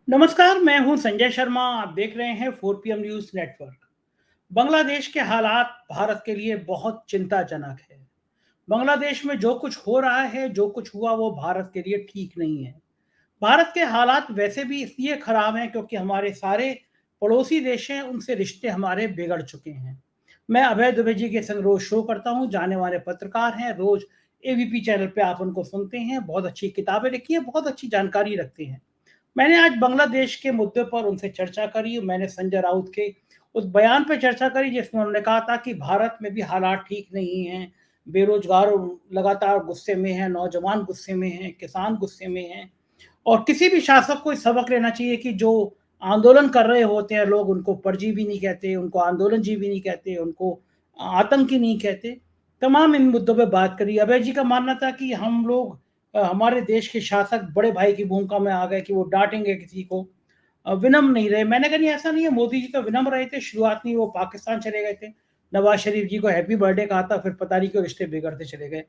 नमस्कार, मैं हूं संजय शर्मा। आप देख रहे हैं 4 PM न्यूज़ नेटवर्क। बांग्लादेश के हालात भारत के लिए बहुत चिंताजनक है। बांग्लादेश में जो कुछ हो रहा है, जो कुछ हुआ वो भारत के लिए ठीक नहीं है। भारत के हालात वैसे भी इसलिए खराब हैं क्योंकि हमारे सारे पड़ोसी देश हैं, उनसे रिश्ते हमारे बिगड़ चुके हैं। मैं अभय दुबे जी के संग रोज शो करता हूँ, जाने माने पत्रकार हैं, रोज एबीपी चैनल पे आप उनको सुनते हैं। बहुत अच्छी किताबें लिखी हैं, बहुत अच्छी जानकारी रखते हैं। मैंने आज बांग्लादेश के मुद्दे पर उनसे चर्चा करी। मैंने संजय राउत के उस बयान पे चर्चा करी जिसमें उन्होंने कहा था कि भारत में भी हालात ठीक नहीं हैं, बेरोजगार लगातार गुस्से में हैं, नौजवान गुस्से में हैं, किसान गुस्से में हैं और किसी भी शासक को सबक लेना चाहिए कि जो आंदोलन कर रहे होते हैं लोग, उनको परजीवी नहीं कहते, उनको आंदोलनजीवी नहीं कहते, उनको आतंकी नहीं कहते। तमाम इन मुद्दों पे बात करी। अभय जी का मानना था कि हम लोग हमारे देश के शासक बड़े भाई की भूमिका में आ गए कि वो डांटेंगे किसी को, विनम्र नहीं रहे। मैंने कहा नहीं, ऐसा नहीं है, मोदी जी तो विनम्र रहे थे। शुरुआत में वो पाकिस्तान चले गए थे, नवाज शरीफ जी को हैप्पी बर्थडे कहा था, फिर पता नहीं क्यों रिश्ते बिगड़ते चले गए।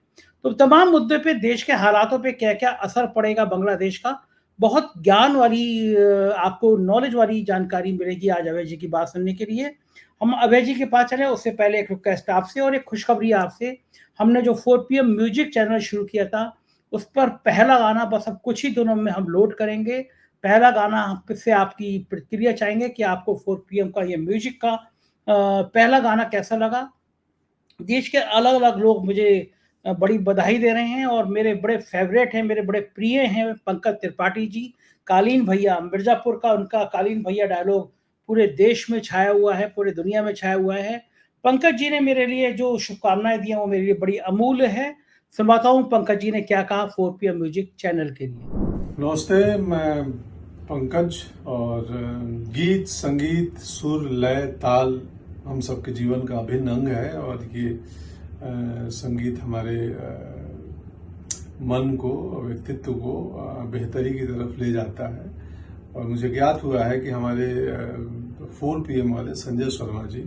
तो तमाम मुद्दे पे, देश के हालातों पे क्या क्या असर पड़ेगा बांग्लादेश का, बहुत ज्ञान वाली आपको नॉलेज वाली जानकारी मिलेगी आज अभय जी की बात सुनने के लिए। हम अभय जी के पास चले उससे पहले एक रिक्वेस्ट आपसे और एक खुशखबरी आपसे। हमने जो 4 PM म्यूजिक चैनल शुरू किया था, उस पर पहला गाना बस अब कुछ ही दिनों में हम लोड करेंगे। पहला गाना से आपकी प्रतिक्रिया चाहेंगे कि आपको 4 PM का ये म्यूजिक का पहला गाना कैसा लगा। देश के अलग-अलग लोग मुझे बड़ी बधाई दे रहे हैं और मेरे बड़े फ़ेवरेट हैं, मेरे बड़े प्रिय हैं पंकज त्रिपाठी जी, कालीन भैया, मिर्ज़ापुर का उनका कालीन भैया डायलॉग पूरे देश में छाया हुआ है, पूरे दुनिया में छाया हुआ है। पंकज जी ने मेरे लिए जो शुभकामनाएँ दी हैं, वो मेरे लिए बड़ी अमूल्य है। सुनाता हूँ पंकज जी ने क्या कहा 4 PM म्यूज़िक चैनल के लिए। नमस्ते, मैं पंकज। और गीत, संगीत, सुर, लय, ताल हम सबके जीवन का अभिन्न अंग है। और ये संगीत हमारे मन को, व्यक्तित्व को बेहतरी की तरफ ले जाता है। और मुझे ज्ञात हुआ है कि हमारे 4 PM वाले संजय शर्मा जी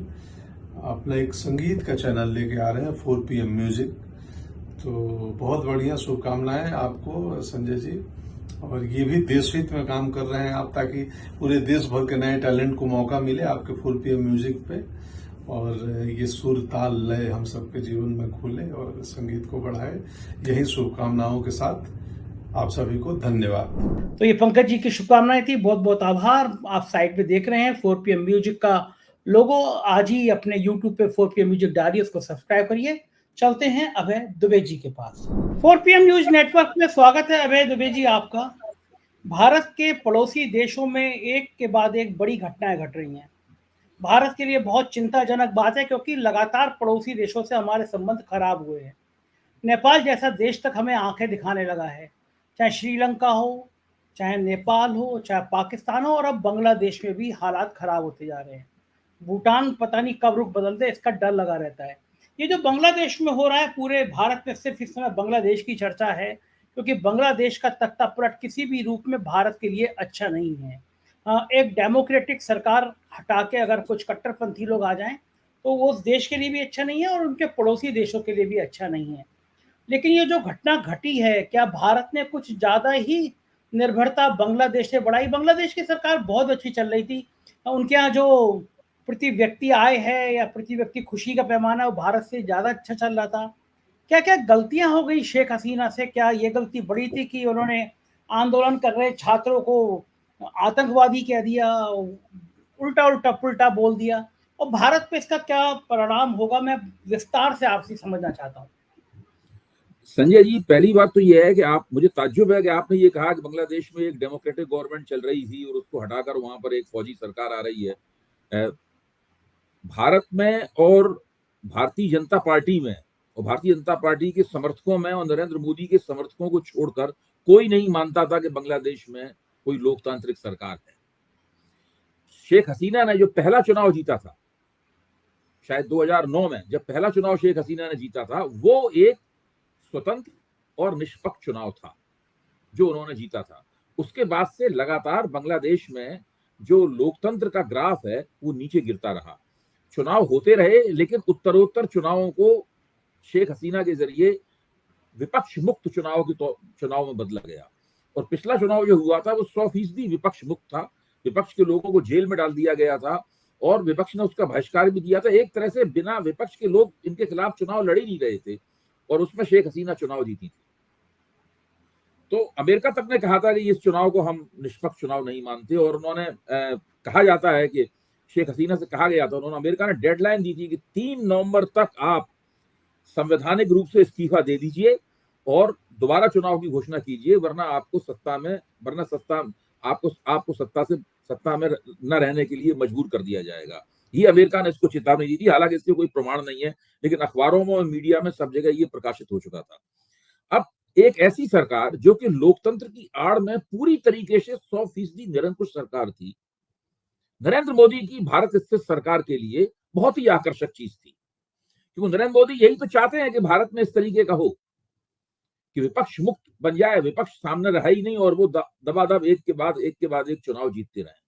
अपना एक संगीत का चैनल लेके आ रहे हैं, 4 PM म्यूजिक। तो बहुत बढ़िया, शुभकामनाएं आपको संजय जी। और ये भी देश हित में काम कर रहे हैं आप, ताकि पूरे देश भर के नए टैलेंट को मौका मिले आपके 4 PM म्यूजिक पे। और ये सुर, ताल, लय हम सबके जीवन में खोले और संगीत को बढ़ाए। यही शुभकामनाओं के साथ आप सभी को धन्यवाद। तो ये पंकज जी की शुभकामनाएं थी, बहुत बहुत आभार। आप साइट पे देख रहे हैं 4 PM म्यूजिक का लोगो। आज ही अपने यूट्यूब पे 4 PM म्यूजिक डालिए, उसको सब्सक्राइब करिए। चलते हैं अभय दुबे जी के पास। 4 PM न्यूज नेटवर्क में स्वागत है अभय दुबे जी आपका। भारत के पड़ोसी देशों में एक के बाद एक बड़ी घटनाएं घट रही हैं। भारत के लिए बहुत चिंताजनक बात है क्योंकि लगातार पड़ोसी देशों से हमारे संबंध खराब हुए हैं। नेपाल जैसा देश तक हमें आंखें दिखाने लगा है। चाहे श्रीलंका हो, चाहे नेपाल हो, चाहे पाकिस्तान हो, और अब बांग्लादेश में भी हालात खराब होते जा रहे हैं। भूटान पता नहीं कब रुख बदल दे, इसका डर लगा रहता है। ये जो बांग्लादेश में हो रहा है, पूरे भारत में सिर्फ इस समय बांग्लादेश की चर्चा है क्योंकि बांग्लादेश का तख्ता पलट किसी भी रूप में भारत के लिए अच्छा नहीं है। एक डेमोक्रेटिक सरकार हटा के अगर कुछ कट्टरपंथी लोग आ जाएं तो वो उस देश के लिए भी अच्छा नहीं है और उनके पड़ोसी देशों के लिए भी अच्छा नहीं है। लेकिन ये जो घटना घटी है, क्या भारत ने कुछ ज़्यादा ही निर्भरता बांग्लादेश से बढ़ाई? बांग्लादेश की सरकार बहुत अच्छी चल रही थी। उनके यहाँ जो प्रति व्यक्ति आय है या प्रति व्यक्ति खुशी का पैमाना, वो भारत से ज़्यादा अच्छा चल रहा था। क्या-क्या गलतियाँ हो गई शेख हसीना से? क्या ये गलती बड़ी थी कि उन्होंने आंदोलन कर रहे छात्रों को आतंकवादी कह दिया, उल्टा-उल्टा पुल्टा बोल दिया? और भारत पे इसका क्या परिणाम होगा, मैं विस्तार से आपसे समझना चाहता हूँ। संजय जी, पहली बात तो यह है कि आप, मुझे ताज्जुब है कि आपने ये कहा कि बांग्लादेश में एक डेमोक्रेटिक गवर्नमेंट चल रही थी और उसको हटाकर वहां पर एक फौजी सरकार आ रही है। भारत में और भारतीय जनता पार्टी में और भारतीय जनता पार्टी के समर्थकों में और नरेंद्र मोदी के समर्थकों को छोड़कर कोई नहीं मानता था कि बांग्लादेश में कोई लोकतांत्रिक सरकार है। शेख हसीना ने जो पहला चुनाव जीता था, शायद 2009 में जब पहला चुनाव शेख हसीना ने जीता था, वो एक स्वतंत्र और निष्पक्ष चुनाव था जो उन्होंने जीता था। उसके बाद से लगातार बांग्लादेश में जो लोकतंत्र का ग्राफ है वो नीचे गिरता रहा। चुनाव होते रहे लेकिन उत्तरोत्तर चुनावों को शेख हसीना के जरिए विपक्ष मुक्त चुनाव में बदला गया। और पिछला चुनाव जो हुआ था वो 100% विपक्ष मुक्त था। विपक्ष के लोगों को जेल में डाल दिया गया था और विपक्ष ने उसका बहिष्कार भी दिया था। एक तरह से बिना विपक्ष के लोग इनके खिलाफ चुनाव लड़ ही नहीं रहे थे और उसमें शेख हसीना चुनाव जीती थी। तो अमेरिका तक ने कहा था कि इस चुनाव को हम निष्पक्ष चुनाव नहीं मानते और उन्होंने कहा जाता है कि शेख हसीना से कहा गया था, उन्होंने अमेरिका ने डेडलाइन दी थी कि 3 नवंबर तक आप संवैधानिक रूप से इस्तीफा दे दीजिए और दोबारा चुनाव की घोषणा कीजिए, वरना आपको सत्ता में न रहने के लिए मजबूर कर दिया जाएगा। ये अमेरिका ने इसको चेतावनी दी थी। हालांकि इसके कोई प्रमाण नहीं है, लेकिन अखबारों में, मीडिया में सब जगह ये प्रकाशित हो चुका था। अब एक ऐसी सरकार जो कि लोकतंत्र की आड़ में पूरी तरीके से 100% निरंकुश सरकार थी, नरेंद्र मोदी की भारत स्थित सरकार के लिए बहुत ही आकर्षक चीज थी, क्योंकि नरेंद्र मोदी यही तो चाहते हैं कि भारत में इस तरीके का हो कि विपक्ष मुक्त बन जाए, विपक्ष सामने रहा ही नहीं और वो दबादब एक के बाद एक चुनाव जीतते रहे।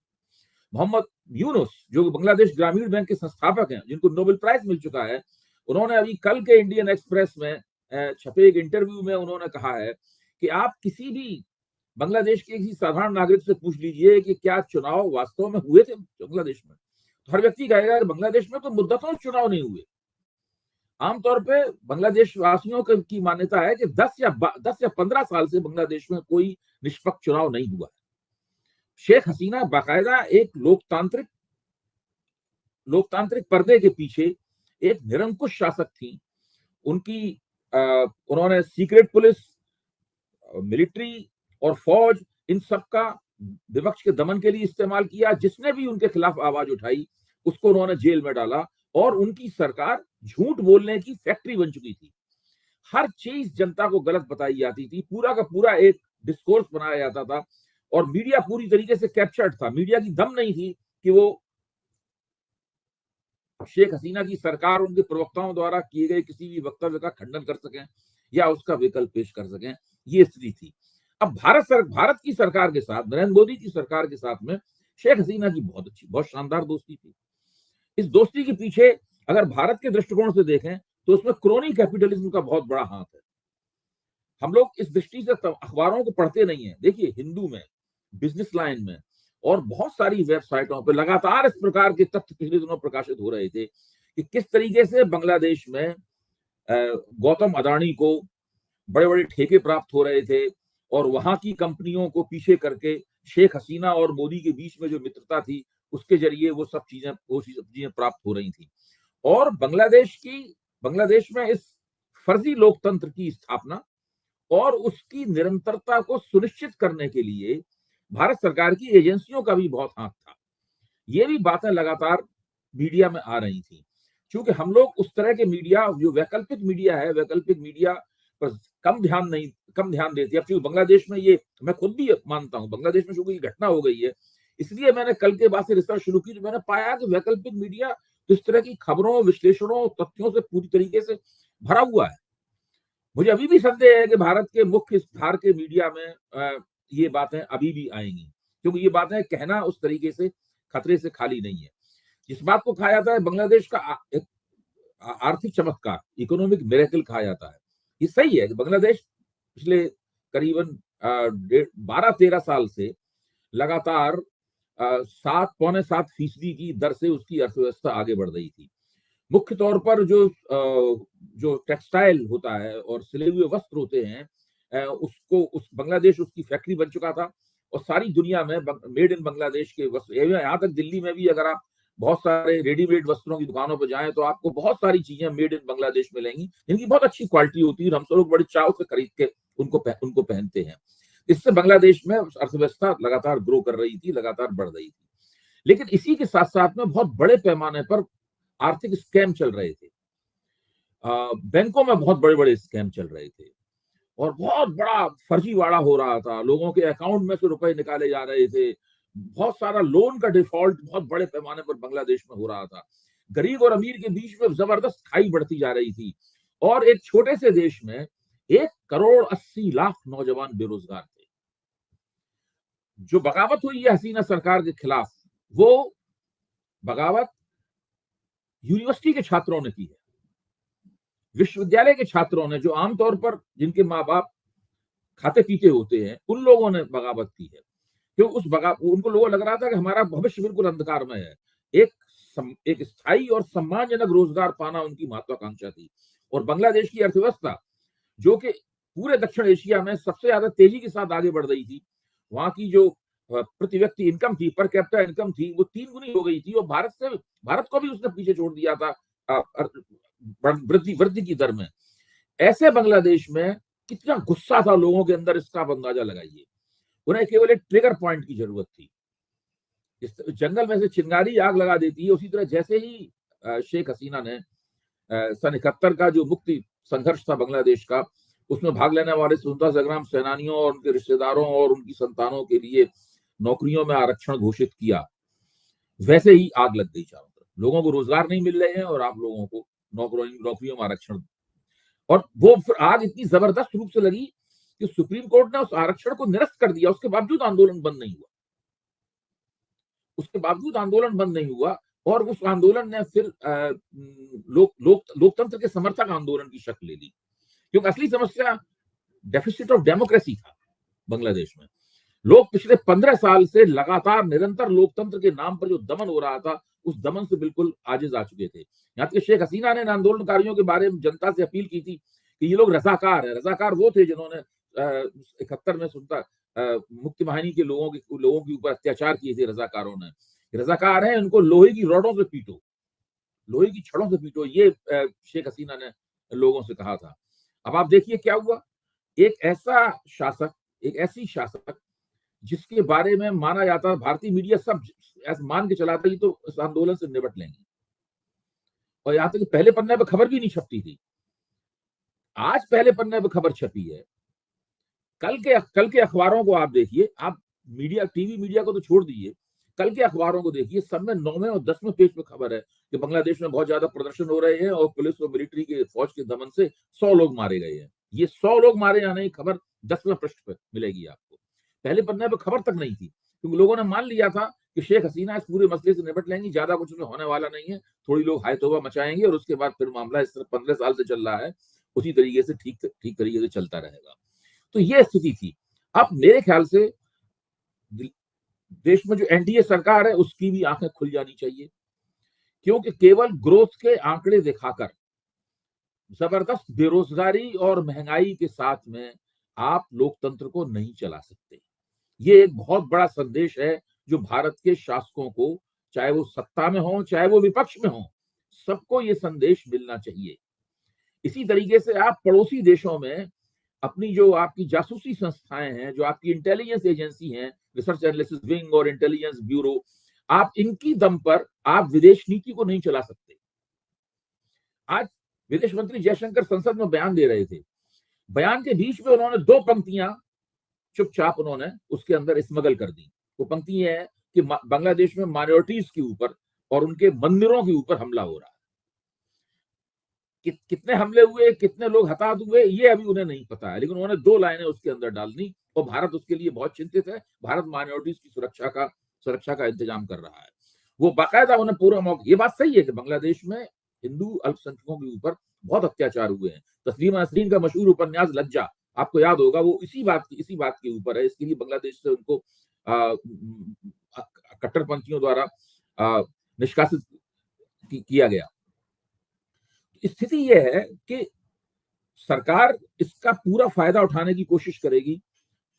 मोहम्मद यूनुस जो बांग्लादेश ग्रामीण बैंक के संस्थापक हैं, जिनको नोबेल प्राइज मिल चुका है, उन्होंने अभी कल के इंडियन एक्सप्रेस में छपे एक इंटरव्यू में उन्होंने कहा है कि आप किसी भी बांग्लादेश के किसी साधारण नागरिक से पूछ लीजिए कि क्या चुनाव वास्तव में हुए थे बांग्लादेश में, तो हर व्यक्ति कहेगा कि बांग्लादेश में तो मुद्दतों चुनाव नहीं हुए। आमतौर पे बांग्लादेश वासियों की मान्यता है कि 10 या 15 साल से बांग्लादेश में कोई निष्पक्ष चुनाव नहीं हुआ। शेख हसीना बाकायदा एक लोकतांत्रिक पर्दे के पीछे एक निरंकुश शासक थी। उन्होंने सीक्रेट पुलिस, मिलिट्री और फौज, इन सब का विपक्ष के दमन के लिए इस्तेमाल किया। जिसने भी उनके खिलाफ आवाज उठाई उसको उन्होंने जेल में डाला और उनकी सरकार झूठ बोलने की फैक्ट्री बन चुकी थी। हर चीज जनता को गलत बताई जाती थी, पूरा का पूरा एक डिस्कोर्स बनाया जाता था और मीडिया पूरी तरीके से कैप्चर्ड था। मीडिया की दम नहीं थी कि वो शेख हसीना की सरकार, उनके प्रवक्ताओं द्वारा किए गए किसी भी वक्तव्य का खंडन कर सकें या उसका विकल्प पेश कर सकें। ये स्थिति थी। अब भारत की सरकार के साथ, नरेंद्र मोदी की सरकार के साथ में शेख हसीना की बहुत शानदार दोस्ती थी। इस दोस्ती के पीछे अगर भारत के दृष्टिकोण से देखें तो उसमें क्रोनी कैपिटलिज्म का बहुत बड़ा हाथ है। हम लोग इस दृष्टि से अखबारों को पढ़ते नहीं है। देखिए, हिंदू में, बिजनेस लाइन में और बहुत सारी वेबसाइटों पर लगातार इस प्रकार के तथ्य पिछले दिनों प्रकाशित हो रहे थे कि किस तरीके से बांग्लादेश में गौतम अदानी को बड़े बड़े ठेके प्राप्त हो रहे थे और वहां की कंपनियों को पीछे करके शेख हसीना और मोदी के बीच में जो मित्रता थी उसके जरिए वो सब चीजें प्राप्त हो रही थी। और बांग्लादेश में इस फर्जी लोकतंत्र की स्थापना और उसकी निरंतरता को सुनिश्चित करने के लिए भारत सरकार की एजेंसियों का भी बहुत हाथ था। ये भी बातें लगातार मीडिया में आ रही थी। क्योंकि हम लोग उस तरह के मीडिया, जो वैकल्पिक मीडिया पर कम ध्यान देती है। अब बांग्लादेश में, ये मैं खुद भी मानता हूं, बांग्लादेश में जो कोई घटना हो गई है, इसलिए मैंने कल के बाद से रिसर्च शुरू की। तो मैंने पाया कि वैकल्पिक मीडिया इस तरह की खबरों, विश्लेषणों, तथ्यों से पूरी तरीके से भरा हुआ है। मुझे अभी भी संदेह है कि भारत के मुख्य धार के मीडिया में ये बातें अभी भी आएंगी, क्योंकि ये बातें कहना उस तरीके से खतरे से खाली नहीं है। जिस बात को कहा जाता है बांग्लादेश का एक आर्थिक चमत्कार, इकोनॉमिक मिरेकल कहा जाता है, ये सही है कि बांग्लादेश पिछले करीबन 12-13 साल से लगातार 7.7% की दर से उसकी अर्थव्यवस्था आगे बढ़ रही थी। मुख्य तौर पर जो टेक्सटाइल होता है और सिले हुए वस्त्र होते हैं, बांग्लादेश उसकी फैक्ट्री बन चुका था और सारी दुनिया में मेड इन बांग्लादेश के वस्त्र, यहाँ तक दिल्ली में भी अगर आप बहुत सारे रेडीमेड वस्त्रों की दुकानों पर जाएं तो आपको बहुत सारी चीजें मेड इन बांग्लादेश मिलेंगी, जिनकी बहुत अच्छी क्वालिटी होती है और हम सब लोग बड़े चाव से खरीद के उनको पहनते हैं। इससे बांग्लादेश में अर्थव्यवस्था लगातार ग्रो कर रही थी, लगातार बढ़ रही थी। लेकिन इसी के साथ साथ में बहुत बड़े पैमाने पर आर्थिक स्कैम चल रहे थे। बैंकों में बहुत बड़े बड़े स्कैम चल रहे थे और बहुत बड़ा फर्जीवाड़ा हो रहा था। लोगों के अकाउंट में से रुपए निकाले जा रहे थे। बहुत सारा लोन का डिफॉल्ट बहुत बड़े पैमाने पर बांग्लादेश में हो रहा था। गरीब और अमीर के बीच में जबरदस्त खाई बढ़ती जा रही थी और एक छोटे से देश में 1,80,00,000 नौजवान बेरोजगार थे। जो बगावत हुई है हसीना सरकार के खिलाफ, वो बगावत यूनिवर्सिटी के छात्रों ने की है, विश्वविद्यालय के छात्रों ने, जो आमतौर पर जिनके माँ बाप खाते पीते होते हैं, उन लोगों ने बगावत की है। क्यों उनको लोगों लग रहा था कि हमारा भविष्य बिल्कुल अंधकारमय है। एक स्थायी और सम्मानजनक रोजगार पाना उनकी महत्वाकांक्षा थी। और बांग्लादेश की अर्थव्यवस्था, जो कि पूरे दक्षिण एशिया में सबसे ज्यादा तेजी के साथ आगे बढ़ रही थी, वहां की जो प्रति व्यक्ति इनकम थी, पर कैपिटा इनकम थी, वो 3 गुनी हो गई थी। और भारत को भी उसने पीछे छोड़ दिया था वृद्धि की दर में। ऐसे बांग्लादेश में कितना गुस्सा था लोगों के अंदर, इसका आप अंदाजा लगाइए। उन्हें केवल एक ट्रिगर पॉइंट की जरूरत थी। इस जंगल में से चिंगारी आग लगा देती है, उसी तरह जैसे ही शेख हसीना ने सन 71 का जो मुक्ति संघर्ष था बांग्लादेश का, उसमें भाग लेने वाले स्वतंत्रता संग्राम सेनानियों और उनके रिश्तेदारों और उनकी संतानों के लिए नौकरियों में आरक्षण घोषित किया, वैसे ही आग लग गई चारों तरफ। लोगों को रोजगार नहीं मिल रहे हैं और आप लोगों को नौकरियों में आरक्षण। और वो फिर आग इतनी जबरदस्त रूप से लगी कि सुप्रीम कोर्ट ने उस आरक्षण को निरस्त कर दिया। उसके बावजूद आंदोलन बंद नहीं हुआ और उस आंदोलन ने फिर लोकतंत्र के समर्थक आंदोलन की शक्ल ले ली। क्योंकि असली समस्या डेफिसिट ऑफ डेमोक्रेसी था बांग्लादेश में। लोग पिछले 15 साल से लगातार निरंतर लोकतंत्र के नाम पर जो दमन हो रहा था, उस दमन से बिल्कुल आजिज आ चुके थे। यहाँ तक शेख हसीना ने आंदोलनकारियों के बारे में जनता से अपील की थी कि ये लोग रजाकार है। रजाकार वो थे जिन्होंने 71 में मुक्ति वाहिनी के लोगों के ऊपर अत्याचार किए थे। रजाकारों ने, रजाकार है, उनको लोहे की रॉडों से पीटो, लोहे की छड़ों से पीटो, ये शेख हसीना ने लोगों से कहा था। अब आप देखिए क्या हुआ। एक ऐसी शासक जिसके बारे में माना जाता, भारतीय मीडिया सब ऐसा मान के चलाता ही तो इस आंदोलन से निपट लेंगे, और यहां तक कि पहले पन्ने पर खबर भी नहीं छपती थी। आज पहले पन्ने पर खबर छपी है। कल के अखबारों को आप देखिए, आप टीवी मीडिया को तो छोड़ दीजिए, कल के अखबारों को देखिए, सब में 9वें और 10वें पेज पे खबर है कि बांग्लादेश में बहुत ज्यादा प्रदर्शन हो रहे हैं और पुलिस और मिलिट्री के फौज के दमन से 100 लोग मारे गए हैं। ये 100 लोग मारे या नहीं, खबर 10वें पृष्ठ पर मिलेगी आपको। पहले पन्ने पर खबर तक नहीं थी, क्योंकि लोगों ने मान लिया था कि शेख हसीना इस पूरे मसले से निपट लेंगी, ज्यादा कुछ उसमें होने वाला नहीं है, थोड़ी लोग हाय तौबा मचाएंगे और उसके बाद फिर मामला इस तरह 15 साल से चल रहा है, उसी तरीके से ठीक तरीके से चलता रहेगा। तो ये स्थिति थी। अब मेरे ख्याल से देश में जो एनडीए सरकार है उसकी भी आंखें खुल जानी चाहिए, क्योंकि केवल ग्रोथ के आंकड़े दिखाकर, जबरदस्त बेरोजगारी और महंगाई के साथ में आप लोकतंत्र को नहीं चला सकते। ये एक बहुत बड़ा संदेश है जो भारत के शासकों को, चाहे वो सत्ता में हो चाहे वो विपक्ष में हो, सबको ये संदेश मिलना चाहिए। इसी तरीके से आप पड़ोसी देशों में अपनी जो आपकी जासूसी संस्थाएं हैं, जो आपकी इंटेलिजेंस एजेंसी हैं, रिसर्च एनालिसिस विंग और इंटेलिजेंस ब्यूरो, आप इनकी दम पर आप विदेश नीति को नहीं चला सकते। आज विदेश मंत्री जयशंकर संसद में बयान दे रहे थे, बयान के बीच में उन्होंने 2 पंक्तियां चुपचाप उन्होंने उसके अंदर स्मगल कर दी। वो पंक्ति है कि बांग्लादेश में माइनॉरिटीज के ऊपर और उनके मंदिरों के ऊपर हमला हो रहा है। कितने हमले हुए, कितने लोग हताहत हुए, ये अभी उन्हें नहीं पता है, लेकिन उन्होंने 2 लाइनें उसके अंदर डाल दी और भारत उसके लिए बहुत चिंतित है। भारत माइनॉरिटीज की सुरक्षा का इंतजाम कर रहा है। वो बाकायदा उन्हें पूरा मौका, ये बात सही है कि बांग्लादेश में हिंदू अल्पसंख्यकों के ऊपर बहुत अत्याचार हुए हैं। तस्लीमा नसरीन का मशहूर उपन्यास लज्जा, आपको याद होगा, वो इसी बात के ऊपर है। इसके लिए बांग्लादेश से उनको कट्टरपंथियों द्वारा निष्कासित किया गया। स्थिति यह है कि सरकार इसका पूरा फायदा उठाने की कोशिश करेगी,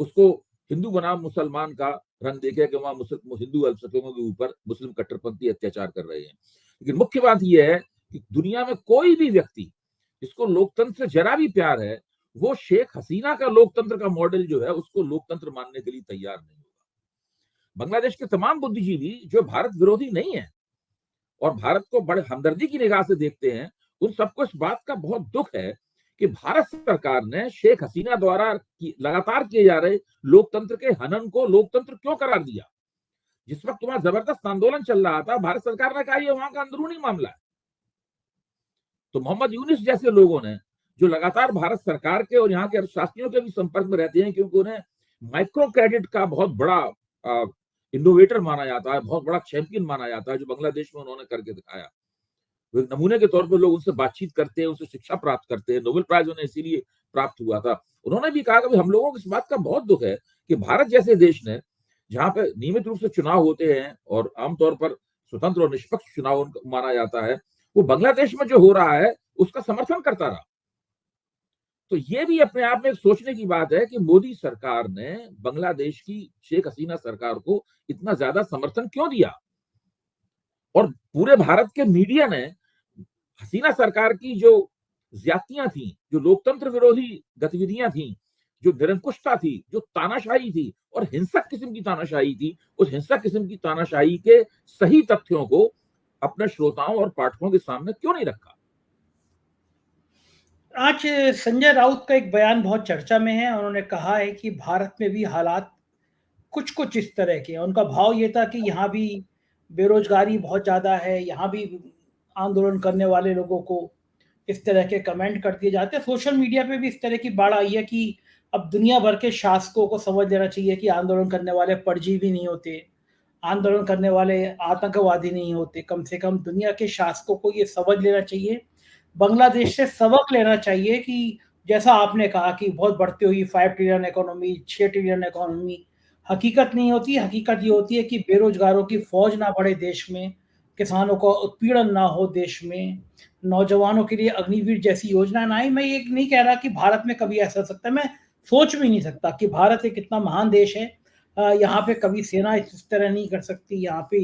उसको हिंदू बनाम मुसलमान का रंग देके कि वहां हिंदू अल्पसंख्यकों के ऊपर मुस्लिम कट्टरपंथी अत्याचार कर रहे हैं। लेकिन मुख्य बात यह है कि दुनिया में कोई भी व्यक्ति जिसको लोकतंत्र से जरा भी प्यार है, वो शेख हसीना का लोकतंत्र का मॉडल जो है उसको लोकतंत्र मानने के लिए तैयार नहीं होगा। बांग्लादेश के तमाम बुद्धिजीवी जो भारत विरोधी नहीं है और भारत को बड़े हमदर्दी की निगाह से देखते हैं, उन सबको इस बात का बहुत दुख है कि भारत सरकार ने शेख हसीना द्वारा लगातार किए जा रहे लोकतंत्र के हनन को लोकतंत्र क्यों करार दिया। जिस वक्त वहां जबरदस्त आंदोलन चल रहा था, भारत सरकार ने कहा ये वहां का अंदरूनी मामला है। तो मोहम्मद यूनिस जैसे लोगों ने, जो लगातार भारत सरकार के और यहाँ के अर्थशास्त्रियों के भी संपर्क में रहते हैं, क्योंकि उन्हें माइक्रो क्रेडिट का बहुत बड़ा इनोवेटर माना जाता है, बहुत बड़ा चैंपियन माना जाता है, जो बांग्लादेश में उन्होंने करके दिखाया, वो एक नमूने के तौर पर लोग उनसे बातचीत करते हैं, उनसे शिक्षा प्राप्त करते हैं। नोबेल प्राइज उन्हें इसीलिए प्राप्त हुआ था। उन्होंने भी कहा कि हम लोगों को इस बात का बहुत दुख है कि भारत जैसे देश ने, जहां पे नियमित रूप से चुनाव होते हैं और आमतौर पर स्वतंत्र और निष्पक्ष चुनाव माना जाता है, वो बांग्लादेश में जो हो रहा है उसका समर्थन करता रहा। तो ये भी अपने आप में एक सोचने की बात है कि मोदी सरकार ने बांग्लादेश की शेख हसीना सरकार को इतना ज्यादा समर्थन क्यों दिया, और पूरे भारत के मीडिया ने हसीना सरकार की जो ज्यादतियां थी, जो लोकतंत्र विरोधी गतिविधियां थी, जो निरंकुशता थी, जो तानाशाही थी और हिंसक किस्म की तानाशाही थी, उस हिंसक किस्म की तानाशाही के सही तथ्यों को अपने श्रोताओं और पाठकों के सामने क्यों नहीं रखा। आज संजय राउत का एक बयान बहुत चर्चा में है। उन्होंने कहा है कि भारत में भी हालात कुछ कुछ इस तरह के हैं। उनका भाव ये था कि यहाँ भी बेरोजगारी बहुत ज़्यादा है, यहाँ भी आंदोलन करने वाले लोगों को इस तरह के कमेंट कर दिए जाते हैं। सोशल मीडिया पे भी इस तरह की बाढ़ आई है कि अब दुनिया भर के शासकों को समझ लेना चाहिए कि आंदोलन करने वाले परजीवी नहीं होते, आंदोलन करने वाले आतंकवादी नहीं होते। कम से कम दुनिया के शासकों को ये समझ लेना चाहिए, बांग्लादेश से सबक लेना चाहिए कि जैसा आपने कहा कि बहुत बढ़ती हुई 5 ट्रिलियन इकोनॉमी, 6 ट्रिलियन इकोनॉमी हकीकत नहीं होती। हकीकत ये होती है कि बेरोजगारों की फौज ना बढ़े देश में, किसानों का उत्पीड़न ना हो देश में, नौजवानों के लिए अग्निवीर जैसी योजना ना आए। मैं ये नहीं कह रहा कि भारत में कभी ऐसा हो सकता है, मैं सोच भी नहीं सकता कि भारत एक इतना महान देश है, यहाँ पे कभी सेना इस तरह नहीं कर सकती, यहाँ पे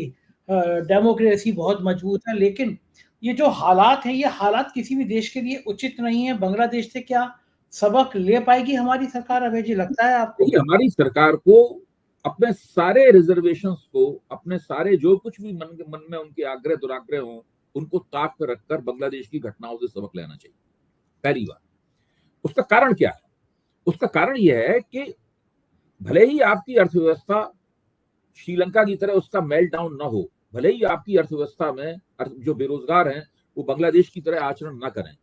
डेमोक्रेसी बहुत मजबूत है। लेकिन ये जो हालात हैं, ये हालात किसी भी देश के लिए उचित नहीं है। बांग्लादेश से क्या सबक ले पाएगी हमारी सरकार, अभय जी, लगता है आपको? देखिए, हमारी सरकार को अपने सारे रिजर्वेशंस को, अपने सारे जो कुछ भी मन में उनके आग्रह दुराग्रह हों, उनको ताक पर रखकर बांग्लादेश की घटनाओं से सबक लेना चाहिए, पहली बात। उसका कारण क्या है? उसका कारण यह है कि भले ही आपकी अर्थव्यवस्था श्रीलंका की तरह उसका मेल्ट डाउन ना हो, भले ही आपकी अर्थव्यवस्था में जो बेरोजगार हैं वो बांग्लादेश की तरह आचरण ना करें।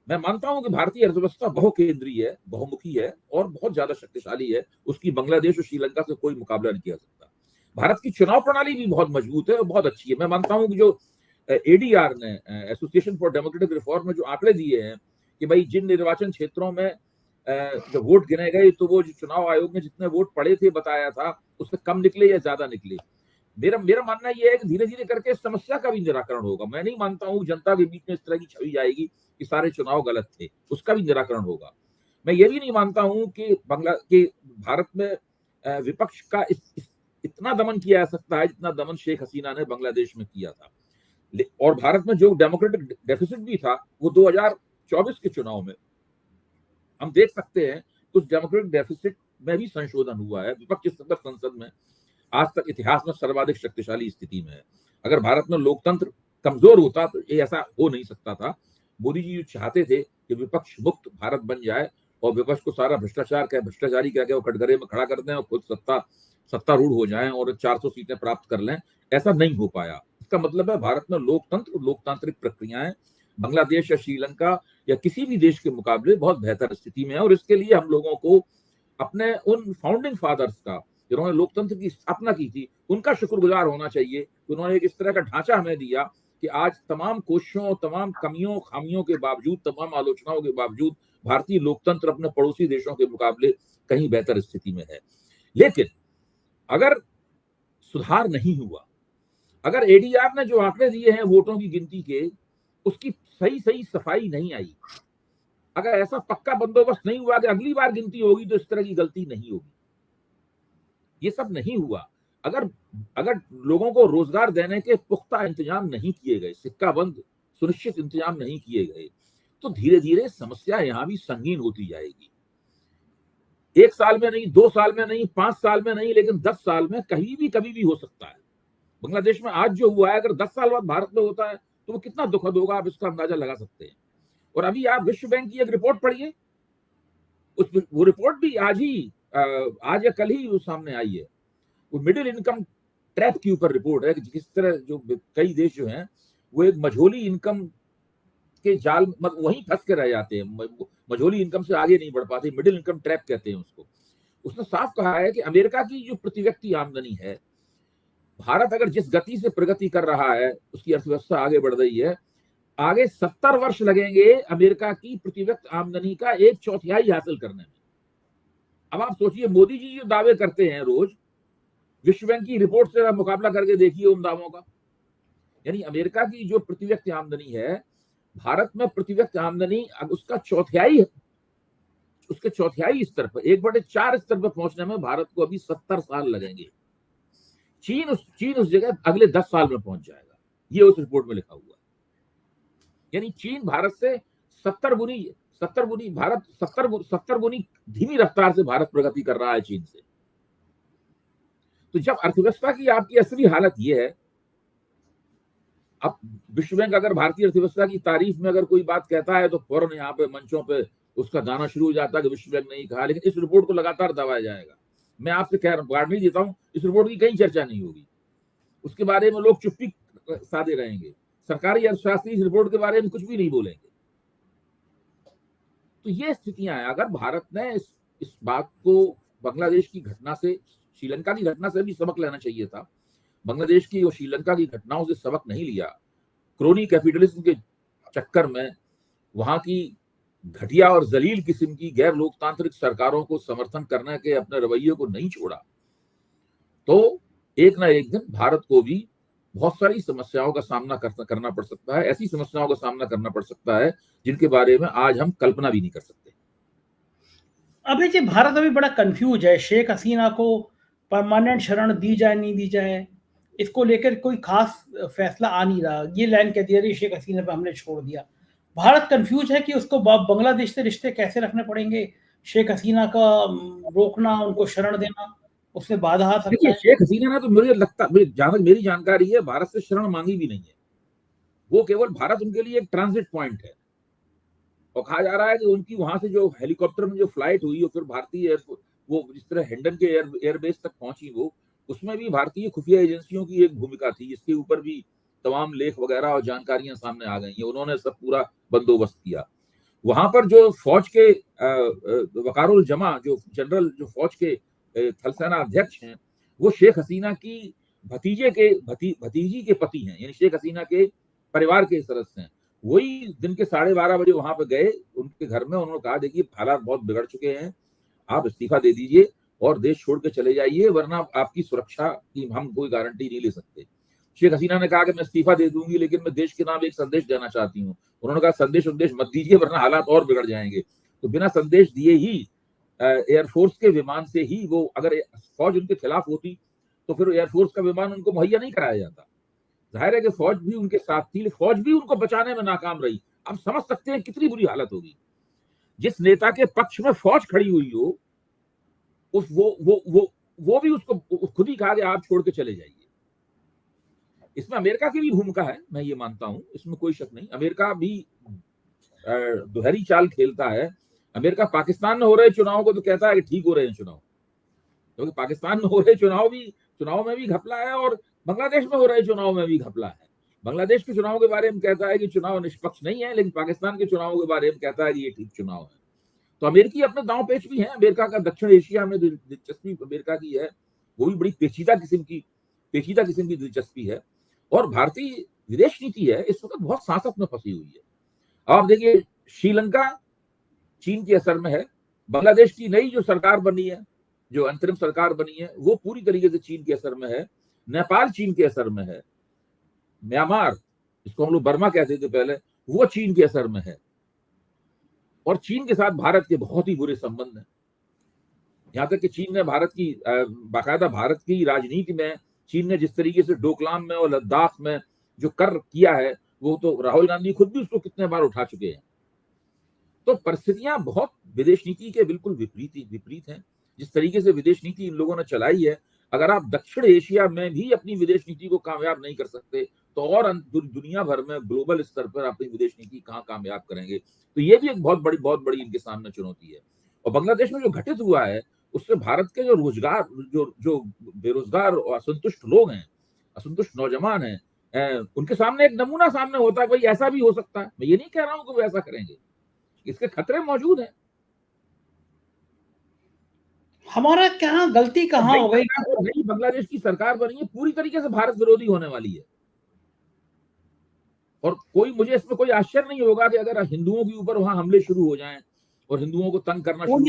मैं मानता हूं कि भारतीय अर्थव्यवस्था बहुकेंद्रीय है, बहुमुखी है और बहुत ज्यादा शक्तिशाली है। उसकी बांग्लादेश और श्रीलंका से कोई मुकाबला नहीं किया सकता। भारत की चुनाव प्रणाली भी बहुत मजबूत है और बहुत अच्छी है। मैं मानता हूं कि जो एडीआर ने, एसोसिएशन फॉर डेमोक्रेटिक रिफॉर्म में जो आंकड़े दिए हैं कि भाई जिन निर्वाचन क्षेत्रों में जब वोट गिने गए तो वो जो चुनाव आयोग ने जितने वोट पड़े थे बताया था उससे कम निकले या ज्यादा निकले। मेरा मानना यह है कि धीरे धीरे करके इस समस्या का भी निराकरण होगा। मैं नहीं मानता हूं जनता के बीच में इस तरह की छवि आएगी कि सारे चुनाव गलत थे, उसका भी निराकरण होगा। मैं ये भी नहीं मानता हूं कि भारत में विपक्ष का इतना दमन किया जा सकता है जितना दमन शेख हसीना ने बांग्लादेश में किया था। और भारत में जो डेमोक्रेटिक डेफिसिट भी था वो 2024 के चुनाव में हम देख सकते हैं, उस डेमोक्रेटिक डेफिसिट में भी संशोधन हुआ है। विपक्ष इस समय संसद में आज तक इतिहास में सर्वाधिक शक्तिशाली स्थिति में है। अगर भारत में लोकतंत्र कमजोर होता तो ये ऐसा हो नहीं सकता था। मोदी जी जो चाहते थे कि विपक्ष मुक्त भारत बन जाए और विपक्ष को सारा भ्रष्टाचारी कह के वो कटघरे में खड़ा कर दें और खुद सत्तारूढ़ हो जाएं और 400 सीटें प्राप्त कर लें, ऐसा नहीं हो पाया। इसका मतलब है भारत में लोकतांत्रिक प्रक्रियाएं बांग्लादेश या श्रीलंका या किसी भी देश के मुकाबले बहुत बेहतर स्थिति में है। और इसके लिए हम लोगों को अपने उन फाउंडिंग फादर्स का, जिन्होंने लोकतंत्र की स्थापना की थी, उनका शुक्रगुजार होना चाहिए कि उन्होंने एक इस तरह का ढांचा हमें दिया कि आज तमाम कोशिशों, तमाम कमियों खामियों के बावजूद, तमाम आलोचनाओं के बावजूद भारतीय लोकतंत्र अपने पड़ोसी देशों के मुकाबले कहीं बेहतर स्थिति में है। लेकिन अगर सुधार नहीं हुआ, अगर एडीआर ने जो आंकड़े दिए हैं वोटों की गिनती के, उसकी सही सफाई नहीं आई, अगर ऐसा पक्का बंदोबस्त नहीं हुआ कि अगली बार गिनती होगी तो इस तरह की गलती नहीं होगी, ये सब नहीं हुआ, अगर लोगों को रोजगार देने के पुख्ता इंतजाम नहीं किए गए, सिक्का बंद सुनिश्चित इंतजाम नहीं किए गए, तो धीरे धीरे समस्या यहां भी संगीन होती जाएगी। 1 साल में नहीं, 2 साल में नहीं, 5 साल में नहीं, लेकिन 10 साल में कभी भी हो सकता है। बांग्लादेश में आज जो हुआ है, अगर 10 साल बाद भारत में होता है तो वो कितना दुखद होगा, आप इसका अंदाजा लगा सकते हैं। और अभी आप विश्व बैंक की एक रिपोर्ट पढ़िए, वो रिपोर्ट भी आज या कल ही वो सामने आई है। वो मिडिल इनकम ट्रैप के ऊपर रिपोर्ट है कि किस तरह जो कई देश जो हैं वो एक मझोली इनकम के जाल वहीं फंस के रह जाते हैं, मझोली इनकम से आगे नहीं बढ़ पाते, मिडिल इनकम ट्रैप कहते हैं उसको। उसने साफ कहा है कि अमेरिका की जो प्रति व्यक्ति आमदनी है, भारत अगर जिस गति से प्रगति कर रहा है, उसकी अर्थव्यवस्था आगे बढ़ रही है, आगे 70 वर्ष लगेंगे अमेरिका की प्रति व्यक्ति आमदनी का 1/4 हासिल करने में। अब आप सोचिए, मोदी जी जो दावे करते हैं रोज, विश्व बैंक की रिपोर्ट से आप मुकाबला करके देखिए उन दावों का। यानी अमेरिका की जो प्रति व्यक्ति आमदनी है, भारत में प्रति व्यक्ति आमदनी अब उसका चौथाई स्तर पर, 1/4 स्तर पर पहुंचने में भारत को अभी 70 साल लगेंगे। चीन उस जगह अगले 10 साल में पहुंच जाएगा, ये उस रिपोर्ट में लिखा हुआ है। यानी चीन भारत से 70 गुनी धीमी रफ्तार से भारत प्रगति कर रहा है चीन से। तो जब अर्थव्यवस्था की आपकी असली हालत ये है, अब विश्व बैंक अगर भारतीय अर्थव्यवस्था की तारीफ में अगर कोई बात कहता है तो फौरन यहाँ पे मंचों पे उसका गाना शुरू हो जाता है कि विश्व बैंक नहीं कहा, लेकिन इस रिपोर्ट को लगातार दबाया जाएगा। मैं आपसे कह गारंटी देता हूं, इस रिपोर्ट की कहीं चर्चा नहीं होगी, उसके बारे में लोग चुप्पी साधे रहेंगे, सरकारी अर्थशास्त्री इस रिपोर्ट के बारे में कुछ भी नहीं बोलेंगे। तो ये स्थितियां हैं। अगर भारत ने इस बात को बांग्लादेश की घटना से, श्रीलंका की घटना से भी सबक लेना चाहिए था। बांग्लादेश की और श्रीलंका की घटनाओं से सबक नहीं लिया, क्रोनी कैपिटलिज्म के चक्कर में वहां की घटिया और जलील किस्म की गैर लोकतांत्रिक सरकारों को समर्थन करने के अपने रवैये को नहीं छोड़ा, तो एक ना एक दिन भारत को भी बहुत सारी समस्याओं का सामना करना पड़ सकता है। ऐसी समस्याओं का सामना करना पड़ सकता है जिनके बारे में आज हम कल्पना भी नहीं कर सकते। अभी जी भारत अभी बड़ा कंफ्यूज है, शेख हसीना को परमानेंट शरण दी जाए नहीं दी जाए, इसको लेकर कोई खास फैसला आ नहीं रहा। ये लाइन कह दिया रही शेख हसीना पे हमने छोड़ दिया। भारत कंफ्यूज है कि उसको बांग्लादेश से रिश्ते कैसे रखने पड़ेंगे, शेख हसीना का रोकना, उनको शरण देना, उसमें बाधा आ सकता देखिए, है। शेख हसीना ने तो मुझे लगता, जहां तक मेरी जानकारी है, भारत से शरण मांगी भी नहीं है। वो केवल भारत उनके लिए एक ट्रांजिट पॉइंट है, और कहा जा रहा है कि उनकी वहां से जो हेलीकॉप्टर में जो फ्लाइट हुई और फिर भारतीय एयरफोर्स वो जिस तरह हिंडन के एयरबेस तक पहुंची, वो उसमें भी भारतीय खुफिया एजेंसियों की एक भूमिका थी, जिसके ऊपर भी तमाम लेख वगैरह और जानकारियां सामने आ गई हैं। उन्होंने सब पूरा बंदोबस्त किया। वहां पर जो फौज के वकारुल जमा, जो जनरल, जो फौज के थल सेना अध्यक्ष हैं, वो शेख हसीना की भतीजी के पति हैं, यानी शेख हसीना के परिवार के सदस्य हैं। वही दिन के 12:30 बजे वहां पर गए उनके घर में। उन्होंने कहा, देखिए हालात बहुत बिगड़ चुके हैं, आप इस्तीफा दे दीजिए और देश छोड़ के चले जाइए, वरना आपकी सुरक्षा की हम कोई गारंटी नहीं ले सकते। शेख हसीना ने कहा कि मैं इस्तीफा दे दूंगी, लेकिन मैं देश के नाम एक संदेश देना चाहती हूँ। उन्होंने कहा, संदेश मत दीजिए, वरना हालात और बिगड़ जाएंगे। तो बिना संदेश दिए ही एयरफोर्स के विमान से ही वो, अगर फौज उनके खिलाफ होती तो फिर एयरफोर्स का विमान उनको मुहैया नहीं कराया जाता। जाहिर है कि फौज भी उनके साथ थी, फौज भी उनको बचाने में नाकाम रही। आप समझ सकते हैं कितनी बुरी हालत होगी। जिस नेता के पक्ष में फौज खड़ी हुई हो, उस वो भी उसको खुद ही कहा कि आप छोड़ के चले जाइए। इसमें अमेरिका की भी भूमिका है, मैं ये मानता हूं, इसमें कोई शक नहीं। अमेरिका भी दोहरी चाल खेलता है। अमेरिका पाकिस्तान में हो रहे चुनाव को तो कहता है कि ठीक हो रहे हैं चुनाव, क्योंकि पाकिस्तान में हो रहे चुनाव में भी घपला है, और बांग्लादेश में हो रहे चुनाव में भी घपला है। बांग्लादेश के चुनाव के बारे में कहता है कि चुनाव निष्पक्ष नहीं है, लेकिन पाकिस्तान के चुनाव के बारे में कहता है कि ये ठीक चुनाव है। तो अमेरिकी अपने दांव पेच भी है। अमेरिका का दक्षिण एशिया में दिलचस्पी अमेरिका की है, वो भी बड़ी पेचीदा किस्म की दिलचस्पी है। और भारतीय विदेश नीति है इस वक्त बहुत सांसत में फंसी हुई है। आप देखिए, श्रीलंका चीन के असर में है, बांग्लादेश की नई जो सरकार बनी है, जो अंतरिम सरकार बनी है, वो पूरी तरीके से चीन के असर में है। नेपाल चीन के असर में है। म्यांमार, जिसको हम लोग बर्मा कहते थे पहले, वो चीन के असर में है। और चीन के साथ भारत के बहुत ही बुरे संबंध हैं। यहां तक कि चीन ने बाकायदा भारत की राजनीति में, चीन ने जिस तरीके से डोकलाम में और लद्दाख में जो कर किया है, वो तो राहुल गांधी खुद भी उसको कितने बार उठा चुके हैं। तो परिस्थितियां बहुत विदेश नीति के बिल्कुल विपरीत हैं। जिस तरीके से विदेश नीति इन लोगों ने चलाई है, अगर आप दक्षिण एशिया में भी अपनी विदेश नीति को कामयाब नहीं कर सकते, तो और दुनिया भर में ग्लोबल स्तर पर अपनी विदेश नीति कहाँ कामयाब करेंगे। तो ये भी एक बहुत बड़ी इनके सामने चुनौती है। और बांग्लादेश में जो घटित हुआ है, उससे भारत के जो रोजगार, जो बेरोजगार और असंतुष्ट लोग हैं, असंतुष्ट नौजवान हैं, उनके सामने एक नमूना सामने होता है, भाई ऐसा भी हो सकता है। मैं ये नहीं कह रहा हूं कि वो ऐसा करेंगे, इसके खतरे मौजूद हैं। हमारा क्या गलती कहाँ हो गई? नई बांग्लादेश की सरकार बनी है, पूरी तरीके से भारत विरोधी होने वाली है। और मुझे इसमें कोई आश्चर्य नहीं होगा कि अगर हिंदुओं के ऊपर वहां हमले शुरू हो जाएं और हिंदुओं को तंग करना हो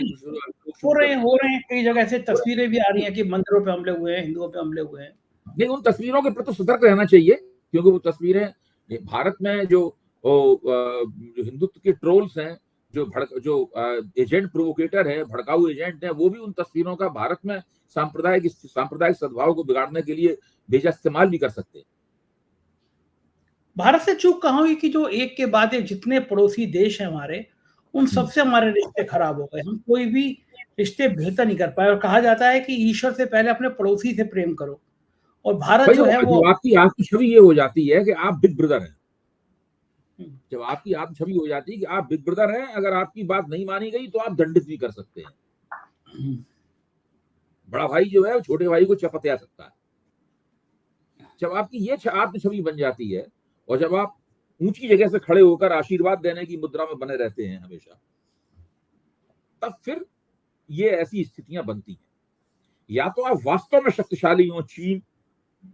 शुरू रहे हैं, कई जगह से तस्वीरें भी आ रही हैं कि मंदिरों पे हमले हुए हैं, हिंदुओं पे हमले हुए हैं। नहीं, उन तस्वीरों के प्रति सतर्क रहना चाहिए, क्योंकि वो तस्वीरें भारत में जो हिंदुत्व के ट्रोल्स हैं, जो एजेंट प्रोवोकेटर है, भड़काऊ एजेंट है, वो भी उन तस्वीरों का भारत में सांप्रदायिक सद्भाव को बिगाड़ने के लिए बेजा इस्तेमाल भी कर सकते हैं। भारत से चूक कहाँ हुई कि जो एक के बाद एक जितने पड़ोसी देश हैं हमारे, उन सबसे हमारे रिश्ते खराब हो गए। हम कोई भी रिश्ते बेहतर नहीं कर पाए और कहा जाता है कि ईश्वर से पहले अपने पड़ोसी से प्रेम करो, और भारत जो है वो आपकी छवि ये हो जाती है कि आप बिग ब्रदर हैं। जब आपकी छवि हो जाती है कि आप बिग ब्रदर हैं, अगर आपकी बात नहीं मानी गई तो आप दंडित भी कर सकते हैं। बड़ा भाई जो है वो छोटे भाई को चपतिया सकता है। जब आपकी ये छवि बन जाती है और जब आप ऊंची जगह से खड़े होकर आशीर्वाद देने की मुद्रा में बने रहते हैं हमेशा, तब फिर ये ऐसी स्थितियां बनती हैं। या तो आप वास्तव में शक्तिशाली हो चीन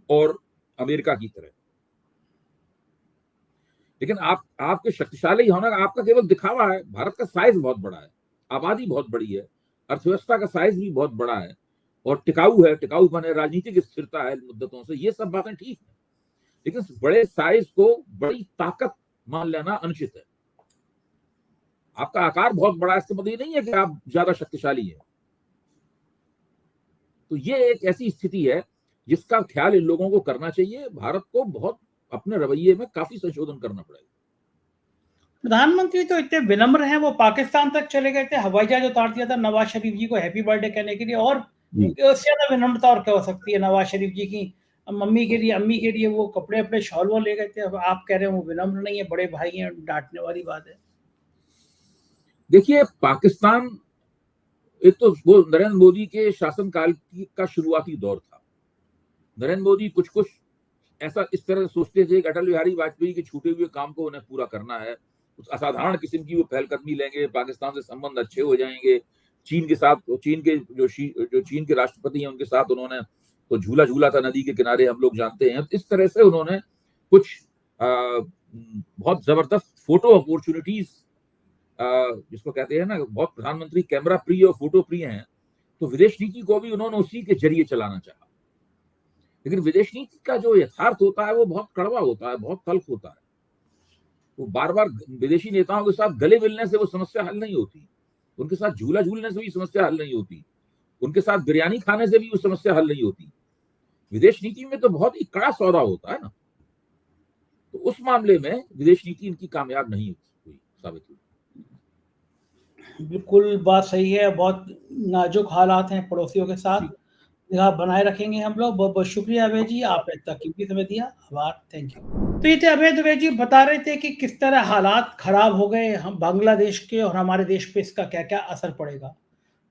और अमेरिका की तरह, लेकिन आपके शक्तिशाली होना आपका केवल दिखावा है। भारत का साइज बहुत बड़ा है, आबादी बहुत बड़ी है, अर्थव्यवस्था का साइज भी बहुत बड़ा है और टिकाऊ बने, राजनीतिक स्थिरता है मुद्दतों से, ये सब बातें ठीक है, लेकिन बड़े साइज को बड़ी ताकत मान लेना अनुचित है। आपका आकार बहुत बड़ा है, इसका मतलब ये नहीं है कि आप ज्यादा शक्तिशाली हैं। तो ये एक ऐसी स्थिति है जिसका ख्याल इन लोगों को करना चाहिए। भारत को बहुत अपने रवैये में काफी संशोधन करना पड़ेगा। प्रधानमंत्री तो इतने विनम्र हैं, वो पाकिस्तान तक चले गए थे, हवाई जहाज उतार दिया था नवाज शरीफ जी को हैप्पी बर्थडे कहने के लिए, और उससे ज्यादा विनम्रता और क्या हो सकती है नवाज शरीफ जी की। अम्मी के लिए वो कपड़े अपने शॉल वो ले गए थे, अब आप कह रहे हैं वो विनम्र नहीं है, बड़े भाई हैं, डांटने वाली बात है। देखिए, पाकिस्तान एक तो वो नरेंद्र मोदी के शासनकाल का शुरुआती दौर था। नरेंद्र मोदी कुछ ऐसा इस तरह सोचते थे कि अटल बिहारी वाजपेयी के छूटे हुए काम को उन्हें पूरा करना है, कुछ असाधारण किस्म की वो पहलकदमी लेंगे, पाकिस्तान से संबंध अच्छे हो जाएंगे, चीन के साथ, चीन के राष्ट्रपति हैं उनके साथ उन्होंने तो झूला था नदी के किनारे, हम लोग जानते हैं। इस तरह से उन्होंने कुछ बहुत जबरदस्त फोटो अपॉर्चुनिटीज, जिसको कहते हैं ना, बहुत प्रधानमंत्री कैमरा प्रिय और फोटो प्रिय हैं, तो विदेश नीति को भी उन्होंने उसी के जरिए चलाना चाहा। लेकिन विदेश नीति का जो यथार्थ होता है वो बहुत कड़वा होता है, बहुत तल्ख होता है। वो बार बार विदेशी नेताओं के साथ गले मिलने से वो समस्या हल नहीं होती, उनके साथ झूला झूलने से भी समस्या हल नहीं होती, उनके साथ बिरयानी खाने से भी वो समस्या हल नहीं होती। विदेश नीति में तो बहुत ही कड़ा सौदा होता है ना। तो उस मामले में विदेश नीति इनकी कामयाब नहीं हुई, साबित हुई। बिल्कुल बात सही है, बहुत नाजुक हालात हैं पड़ोसियों के साथ, निगाह बनाए रखेंगे हम लोग। बहुत बहुत शुक्रिया अभय जी, आपने इतना कीमती समय दिया, आभार, थैंक यू। तो ये थे अभय दुबे जी, बता रहे थे कि किस तरह हालात खराब हो गए हम बांग्लादेश के, और हमारे देश पे इसका क्या क्या असर पड़ेगा।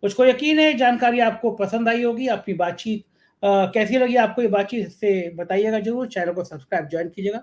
मुझको यकीन है जानकारी आपको पसंद आई होगी। अपनी बातचीत कैसी लगी आपको ये बातचीत, इससे बताइएगा जरूर। चैनल को सब्सक्राइब ज्वाइन कीजिएगा।